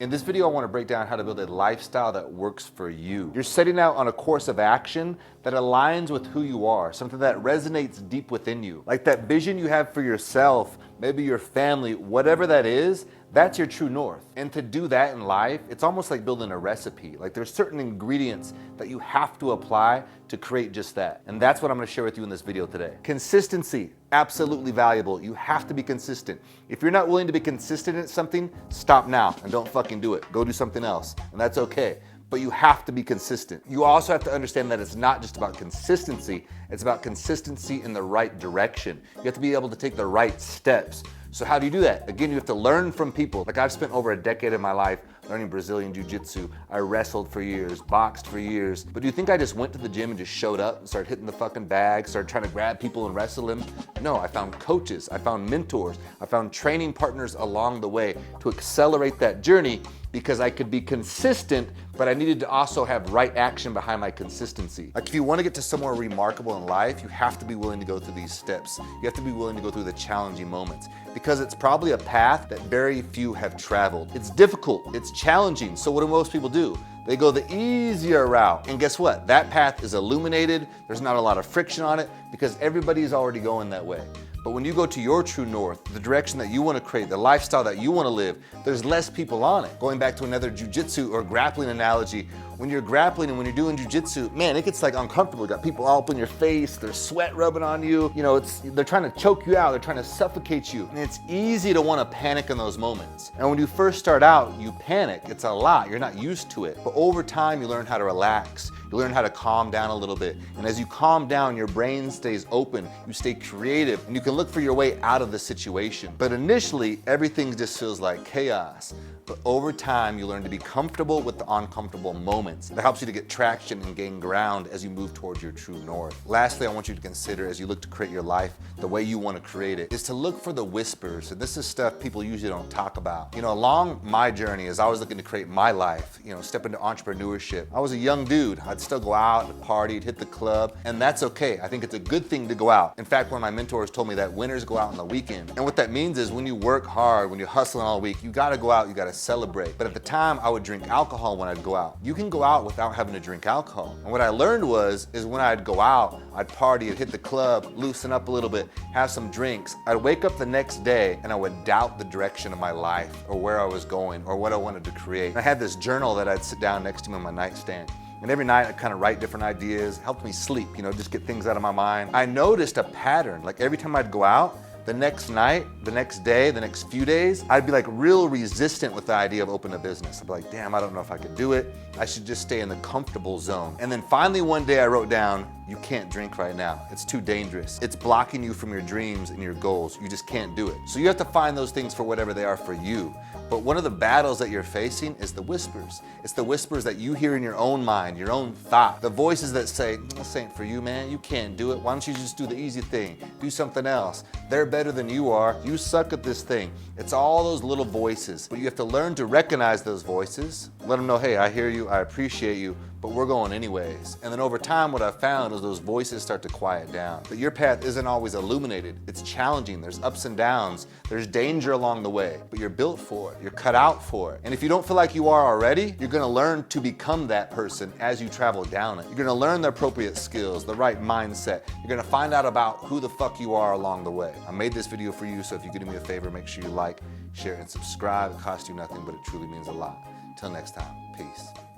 In this video, I want to break down how to build a lifestyle that works for you. You're setting out on a course of action that aligns with who you are, something that resonates deep within you. Like that vision you have for yourself, maybe your family, whatever that is, that's your true north. And to do that in life, it's almost like building a recipe. Like there's certain ingredients that you have to apply to create just that. And that's what I'm gonna share with you in this video today. Consistency, absolutely valuable. You have to be consistent. If you're not willing to be consistent at something, stop now and don't fucking do it. Go do something else, and that's okay. But you have to be consistent. You also have to understand that it's not just about consistency, it's about consistency in the right direction. You have to be able to take the right steps. So how do you do that? Again, you have to learn from people. Like I've spent over a decade of my life learning Brazilian Jiu-Jitsu. I wrestled for years, boxed for years. But do you think I just went to the gym and just showed up and started hitting the fucking bag, started trying to grab people and wrestle them? No, I found coaches, I found mentors, I found training partners along the way to accelerate that journey because I could be consistent, but I needed to also have right action behind my consistency. Like if you want to get to somewhere remarkable in life, you have to be willing to go through these steps. You have to be willing to go through the challenging moments because it's probably a path that very few have traveled. It's difficult, it's challenging. So what do most people do? They go the easier route. And guess what? That path is illuminated. There's not a lot of friction on it because everybody's already going that way. But when you go to your true north, the direction that you want to create, the lifestyle that you want to live, there's less people on it. Going back to another jiu-jitsu or grappling analogy, when you're grappling and when you're doing jiu-jitsu, man, it gets like uncomfortable. You got people all up in your face, there's sweat rubbing on you. You know, they're trying to choke you out, they're trying to suffocate you. And it's easy to want to panic in those moments. And when you first start out, you panic. It's a lot, you're not used to it. But over time, you learn how to relax. You learn how to calm down a little bit. And as you calm down, your brain stays open, you stay creative, and you can look for your way out of the situation. But initially, everything just feels like chaos. But over time, you learn to be comfortable with the uncomfortable moments. That helps you to get traction and gain ground as you move towards your true north. Lastly, I want you to consider as you look to create your life the way you want to create it is to look for the whispers. And this is stuff people usually don't talk about. You know, along my journey as I was looking to create my life, you know, step into entrepreneurship, I was a young dude. I'd still go out and party, hit the club, and that's okay. I think it's a good thing to go out. In fact, one of my mentors told me that winners go out on the weekend. And what that means is when you work hard, when you're hustling all week, you gotta go out, you gotta celebrate. But at the time, I would drink alcohol when I'd go out. You can go out without having to drink alcohol. And what I learned is when I'd go out, I'd party, I'd hit the club, loosen up a little bit, have some drinks. I'd wake up the next day and I would doubt the direction of my life or where I was going or what I wanted to create. And I had this journal that I'd sit down next to me on my nightstand. And every night I'd kind of write different ideas, helped me sleep, you know, just get things out of my mind. I noticed a pattern, like every time I'd go out, the next night, the next day, the next few days, I'd be like real resistant with the idea of opening a business. I'd be like, damn, I don't know if I could do it. I should just stay in the comfortable zone. And then finally one day I wrote down, you can't drink right now. It's too dangerous. It's blocking you from your dreams and your goals. You just can't do it. So you have to find those things for whatever they are for you. But one of the battles that you're facing is the whispers. It's the whispers that you hear in your own mind, your own thought. The voices that say, this ain't for you, man. You can't do it. Why don't you just do the easy thing? Do something else. They're better than you are. You suck at this thing. It's all those little voices. But you have to learn to recognize those voices. Let them know, hey, I hear you, I appreciate you, but we're going anyways. And then over time, what I've found is those voices start to quiet down. But your path isn't always illuminated. It's challenging. There's ups and downs. There's danger along the way, but you're built for it. You're cut out for it. And if you don't feel like you are already, you're gonna learn to become that person as you travel down it. You're gonna learn the appropriate skills, the right mindset. You're gonna find out about who the fuck you are along the way. I made this video for you, so if you could do me a favor, make sure you like, share, and subscribe. It costs you nothing, but it truly means a lot. Till next time, peace.